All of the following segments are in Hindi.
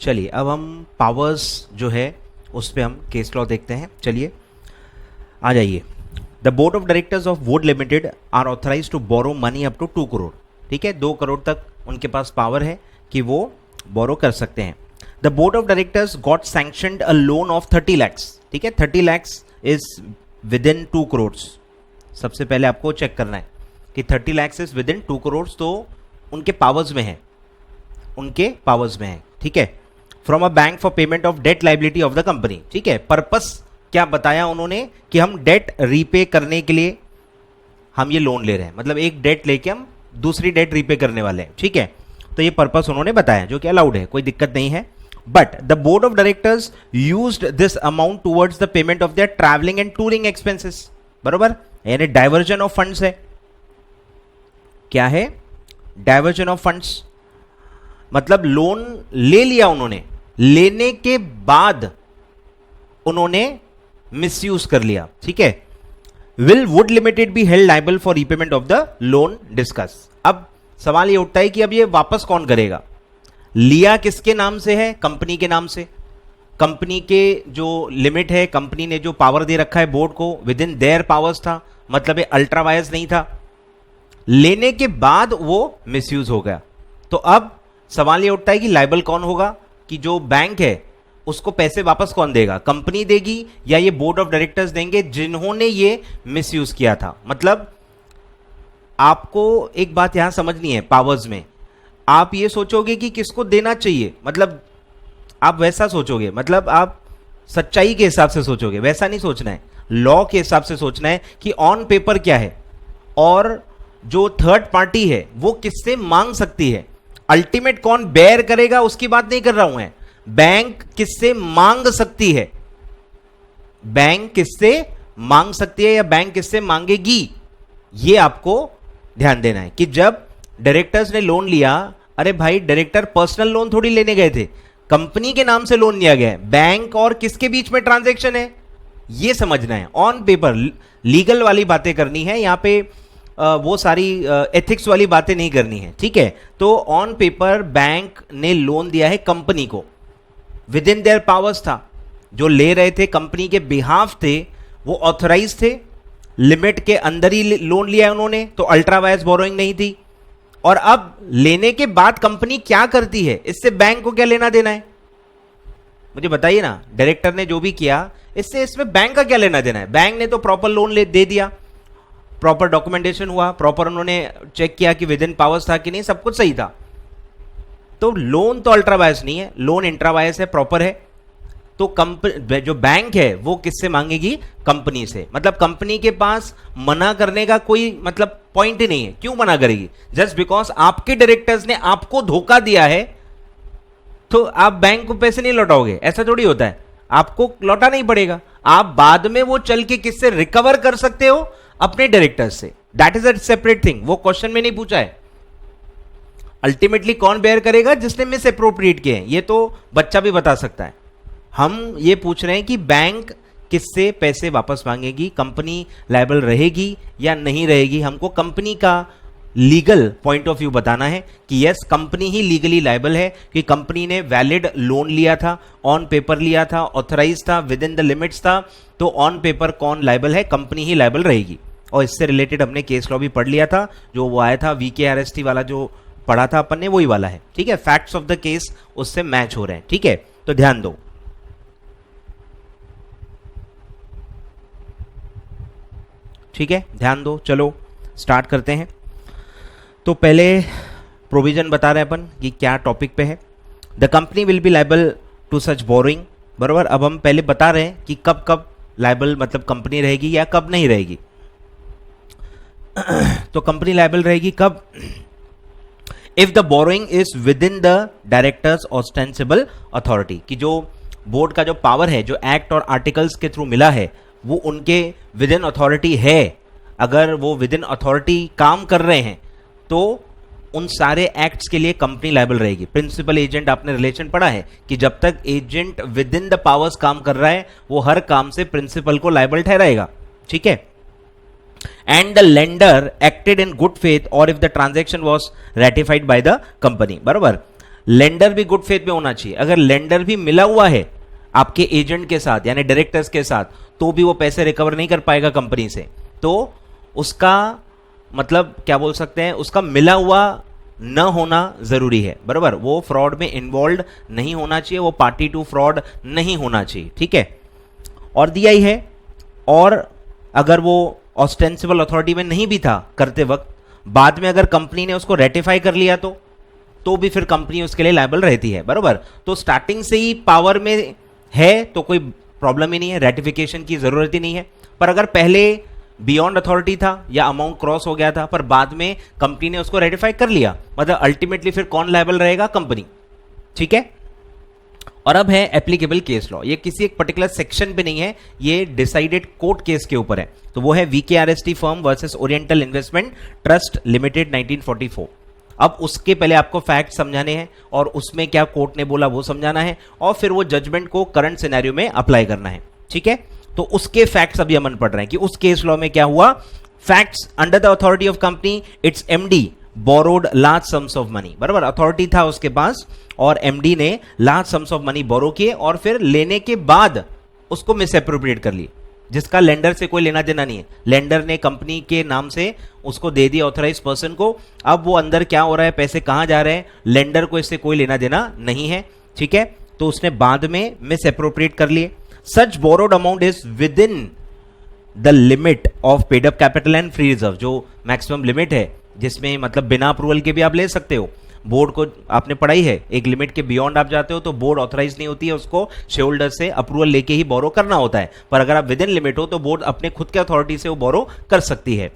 चलिए अब हम पावर्स जो है उस पर हम केस लॉ देखते हैं। चलिए आ जाइए। The board of directors of wood limited are authorise to borrow money up to 2 crore. ठीक है, 2 करोड़ तक उनके पास पावर है कि वो बोरो कर सकते हैं। The board of directors got sanctioned a loan of 30 lakhs। ठीक है, 30 lakhs is with in 2 crore. सबसे पहले आपको चेक करना है कि 30 lakhs is with in 2 crore, तो उनके पावर्स में है, उनके पावर्स में है। ठीक है, from a bank for payment of debt liability of the company. ठीक है, पर्पस क्या बताया उन्होंने कि हम डेट रीपे करने के लिए हम ये लोन ले रहे हैं, मतलब एक डेट लेके हम दूसरी डेट रीपे करने वाले हैं। ठीक है, तो ये पर्पस उन्होंने बताया जो कि अलाउड है, कोई दिक्कत नहीं है। But the board of directors used this amount towards the payment of their travelling and touring expenses. बरोबर, यानी डाइवर्जन ऑफ फंड्स है। क्या है? डाइवर्जन ऑफ फंड्स, मतलब लोन ले लिया उन्होंने, लेने के बाद उन्होंने मिसयूज कर लिया। ठीक है, will would limited be held liable for repayment of the loan discuss. अब सवाल ये उठता है कि अब ये वापस कौन करेगा? लिया किसके नाम से है? कंपनी के नाम से। कंपनी के जो लिमिट है, कंपनी ने जो पावर दे रखा है बोर्ड को, विद इन देयर पावर्स था, मतलब ये अल्ट्रा वायर्स नहीं था। लेने के बाद वो मिसयूज हो गया, तो अब सवाल ये उठता है कि लायबल कौन होगा, कि जो बैंक है उसको पैसे वापस कौन देगा? कंपनी देगी या ये बोर्ड ऑफ डायरेक्टर्स देंगे जिन्होंने ये मिसयूज किया था? मतलब आपको एक बात यहां समझनी है, पावर्स में आप ये सोचोगे कि किसको देना चाहिए, मतलब आप वैसा सोचोगे, मतलब आप सच्चाई के हिसाब से सोचोगे, वैसा नहीं सोचना है। लॉ के हिसाब से सोचना है कि ऑन पेपर क्या है और जो थर्ड पार्टी है वो किससे मांग सकती है। अल्टीमेट कौन बेयर करेगा उसकी बात नहीं कर रहा हूं मैं, बैंक किससे मांग सकती है, बैंक किससे मांग सकती है या बैंक किससे मांगेगी, ये आपको ध्यान देना है। कि जब डायरेक्टर्स ने लोन लिया, अरे भाई डायरेक्टर पर्सनल लोन थोड़ी लेने गए थे, कंपनी के नाम से लोन लिया गया है, बैंक और किसके बीच में ट्रांजैक्शन है ये समझना है। ऑन पेपर लीगल वाली बातें करनी है, यहां पे वो सारी एथिक्स वाली बातें नहीं करनी है। ठीक है, तो ऑन पेपर बैंक ने लोन दिया है कंपनी को, विद इन देयर पावर्स था, जो ले रहे थे कंपनी के बिहाफ थे वो ऑथराइज थे, लिमिट के अंदर ही लोन लिया है उन्होंने, तो अल्ट्रा वायर्स बोरोइंग नहीं थी। और अब लेने के बाद कंपनी क्या करती है, इससे बैंक को क्या लेना देना है? मुझे बताइए ना, डायरेक्टर ने जो भी किया इससे इसमें बैंक का क्या लेना देना है? बैंक ने तो प्रॉपर लोन दे दिया, प्रॉपर डॉक्यूमेंटेशन हुआ, प्रॉपर उन्होंने चेक किया कि विद इन पावर्स था कि नहीं, सब कुछ सही था। तो लोन तो अल्ट्रा वायर्स नहीं है, लोन इंट्रा वायर्स है, प्रॉपर है। तो कंपनी जो बैंक है वो किससे मांगेगी? कंपनी से। मतलब कंपनी के पास मना करने का कोई मतलब पॉइंट ही नहीं है। क्यों मना करेगी? जस्ट बिकॉज आपके डायरेक्टर्स ने आपको धोखा दिया है तो आप बैंक को पैसे नहीं लौटाओगे, ऐसा थोड़ी होता है। आपको लौटाना ही पड़ेगा, आप बाद में वो चल के किससे रिकवर कर सकते हो? अपने डायरेक्टर्स से। That is a separate thing, वो क्वेश्चन में नहीं पूछा है। अल्टीमेटली कौन बेयर करेगा? जिसने मिस अप्रोप्रिएट किए हैं, ये तो बच्चा भी बता सकता है। हम ये पूछ रहे हैं कि बैंक किससे पैसे वापस मांगेगी, कंपनी लायबल रहेगी या नहीं रहेगी। हमको कंपनी का लीगल पॉइंट ऑफ व्यू बताना है कि यस, कंपनी ही लीगली लायबल है कि कंपनी ने वैलिड लोन लिया था, ऑन पेपर लिया था, ऑथराइज था, विद इन द लिमिट्स था। तो ऑन पेपर कौन लायबल है? कंपनी ही लायबल रहेगी। और इससे रिलेटेड हमने केस लॉ भी पढ़ लिया था, जो वो आया था VKRST वाला, जो पढ़ा था अपन ने वही वाला है। ठीक है, फैक्ट्स ऑफ द केस उससे मैच हो रहे हैं। ठीक है, तो ध्यान दो। ठीक है, ध्यान दो। चलो स्टार्ट करते हैं। तो पहले प्रोविजन बता रहे हैं अपन कि क्या टॉपिक पे है। The company will be liable to such borrowing. बराबर, अब हम पहले बता रहे हैं कि कब कब लायबल, मतलब कंपनी रहेगी या कब नहीं रहेगी। तो कंपनी लायबल रहेगी कब? If the borrowing is within the directors ostensible authority, कि जो बोर्ड का जो पावर है, जो एक्ट और आर्टिकल्स के थ्रू मिला है, वो उनके विद इन अथॉरिटी है। अगर वो विद इन अथॉरिटी काम कर रहे हैं तो उन सारे एक्ट्स के लिए कंपनी लायबल रहेगी। प्रिंसिपल एजेंट आपने रिलेशन पढ़ा है कि जब तक agent with in the powers काम कर रहा है वो हर काम से प्रिंसिपल को लायबल ठहराएगा। ठीक है, and the lender acted in good faith और if the transaction was ratified by the company. बराबर, लेंडर भी गुड फेथ में होना चाहिए। अगर लेंडर भी मिला हुआ है आपके एजेंट के साथ यानी डायरेक्टर्स के साथ, तो भी वो पैसे रिकवर नहीं कर पाएगा कंपनी से, तो उसका मतलब क्या बोल सकते हैं, उसका मिला हुआ न होना जरूरी है, बराबर। वो फ्रॉड में इन्वॉल्व नहीं होना चाहिए, वो पार्टी टू फ्रॉड नहीं होना चाहिए, ठीक है। और दिया ही है, और अगर वो ऑस्टेंसिबल अथॉरिटी में नहीं भी था करते वक्त, बाद में अगर कंपनी ने उसको रेटिफाई कर लिया तो भी फिर कंपनी उसके लिए लायबल रहती है, बराबर। तो स्टार्टिंग से ही पावर में है तो कोई प्रॉब्लम ही नहीं है, रेटिफिकेशन की जरूरत ही नहीं है। पर अगर पहले बियॉन्ड अथॉरिटी था या अमाउंट क्रॉस हो गया था, पर बाद में कंपनी ने उसको रेटिफाई कर लिया, मतलब अल्टीमेटली फिर कौन लायबल रहेगा, कंपनी, ठीक है। और अब है एप्लीकेबल केस लॉ। ये किसी एक पर्टिकुलर सेक्शन पे नहीं है, ये डिसाइडेड कोर्ट केस के ऊपर है। तो वो है VKRST firm versus oriental investment trust limited 1944। अब उसके पहले आपको फैक्ट समझाने हैं और उसमें क्या कोर्ट ने बोला वो समझाना है, और फिर वो जजमेंट को करंट सिनेरियो में अप्लाई करना है, ठीक है। तो उसके फैक्ट्स अभी हम पढ़ रहे हैं कि उस केस लॉ में क्या हुआ। Facts, under the authority of company its MD borrowed large sums of money, बराबर। अथॉरिटी था उसके पास और एमडी ने large sums of money borrow किए और फिर लेने के बाद उसको मिसअप्रोप्रिएट कर लिए, जिसका लेंडर से कोई लेना देना नहीं है। लेंडर ने कंपनी के नाम से उसको दे दिया ऑथराइज पर्सन को। अब वो अंदर क्या हो रहा है, पैसे कहां जा रहे हैं, लेंडर को इससे कोई लेना देना नहीं है, ठीक है। तो उसने बाद में मिसअप्रोप्रिएट कर लिए। Such borrowed amount is within the limit of paid up capital and free reserve, जो मैक्सिमम लिमिट है, जिसमें मतलब बिना अप्रूवल के भी आप ले सकते हो। बोर्ड को आपने पढ़ाई है, एक लिमिट के बियॉन्ड आप जाते हो तो बोर्ड ऑथराइज नहीं होती है, उसको शेयर होल्डर से अप्रूवल लेके ही बोरो करना होता है। पर अगर आप विद इन लिमिट हो तो बोर्ड अपने खुद के अथॉरिटी से वो बोरो कर सकती है।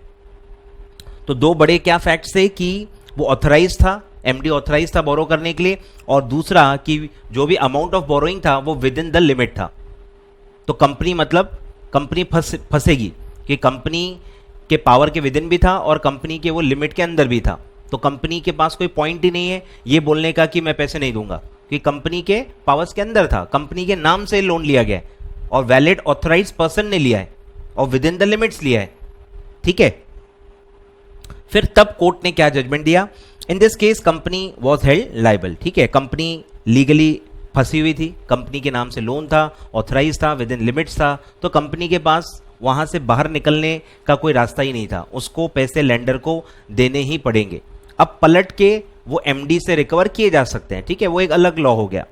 तो दो बड़े क्या फैक्ट्स थे कि वो ऑथराइज था, एमडी ऑथराइज था बोरो करने के लिए, और दूसरा कि जो भी अमाउंट ऑफ बोरोइंग था वो विद इन द लिमिट था। तो कंपनी मतलब कंपनी फंसेगी कि कंपनी के पावर के विद इन भी था और कंपनी के वो लिमिट के अंदर भी था। तो कंपनी के पास कोई पॉइंट ही नहीं है ये बोलने का कि मैं पैसे नहीं दूंगा, कि कंपनी के पावर्स के अंदर था, कंपनी के नाम से लोन लिया गया है और वैलिड ऑथराइज पर्सन ने लिया है और विद इन द लिमिट्स लिया है, ठीक है। फिर तब कोर्ट ने क्या जजमेंट दिया, in this case company was held liable, ठीक है। कंपनी लीगली फंसी हुई थी, कंपनी के नाम से लोन था, ऑथराइज था, विद इन लिमिट्स था, तो कंपनी के पास वहां से बाहर निकलने का कोई रास्ता ही नहीं था, उसको पैसे लेंडर को देने ही पड़ेंगे। अब पलट के वो एमडी से रिकवर किए जा सकते हैं, ठीक है, वो एक अलग लॉ हो गया,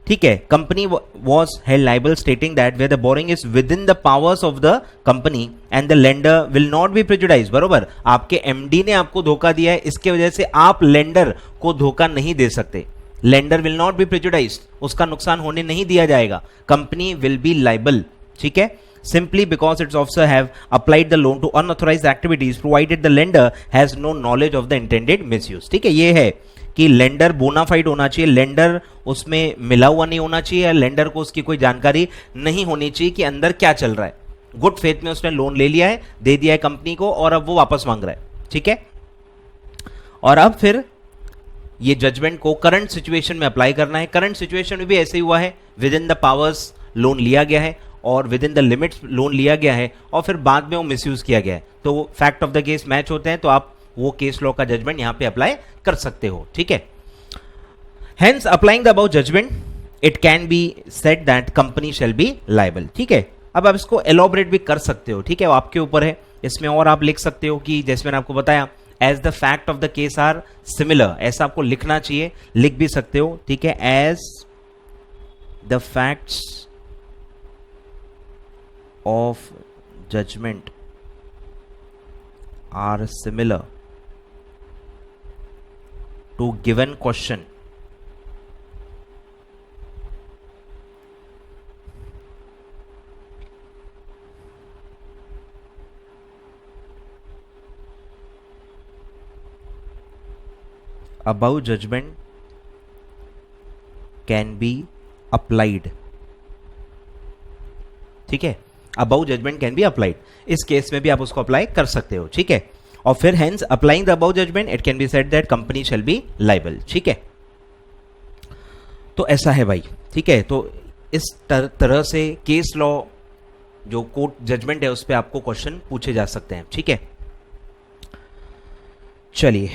ठीक है। Company was held liable stating that where the borrowing is within the powers of the company and the lender will not be prejudice, बरोबर। आपके एमडी ने आपको धोखा दिया है, इसके वजह से आप लेंडर को धोखा नहीं दे सकते। Lender will not be prejudice, उसका नुकसान होने नहीं दिया जाएगा। कंपनी विल बी लायबल, ठीक है, simply because its officer have applied the loan to unauthorized activities provided the lender has no knowledge of the intended misuse, ठीक है। ये है कि लेंडर बोनाफाइड होना चाहिए, लेंडर उसमें मिला हुआ नहीं होना चाहिए, या लेंडर को उसकी कोई जानकारी नहीं होनी चाहिए कि अंदर क्या चल रहा है। गुड फेथ में उसने लोन ले लिया है, दे दिया है कंपनी को, और अब वो वापस मांग रहा है, ठीक है। और अब फिर ये जजमेंट को करंट सिचुएशन में अप्लाई करना है। करंट सिचुएशन में भी ऐसे ही हुआ है, with in the powers loan लिया गया है और with in the limits loan लिया गया है, और फिर बाद में वो मिसयूज किया गया है, तो fact of the case match होते हैं, तो आप वो केस लॉ का जजमेंट यहां पे अप्लाई कर सकते हो, ठीक है। Hence applying the above judgment it can be said that company shall be liable, ठीक है। अब आप इसको एलोबरेट भी कर सकते हो, ठीक है, वो आपके ऊपर है। इसमें और आप लिख सकते हो कि जैसे मैंने आपको बताया, as the fact of the case are similar, ऐसा आपको लिखना चाहिए, लिख भी सकते हो, ठीक है। As the facts of judgment are similar to given question above judgment can be applied, ठीक है। Above judgment can be applied, इस केस में भी आप उसको अप्लाई कर सकते हो, ठीक है। और फिर hence applying the above judgment it can be said that company shall be liable, ठीक है। तो ऐसा है भाई, ठीक है। तो इस तरह से केस लॉ जो कोर्ट जजमेंट है उस पर आपको क्वेश्चन पूछे जा सकते हैं, ठीक है। चलिए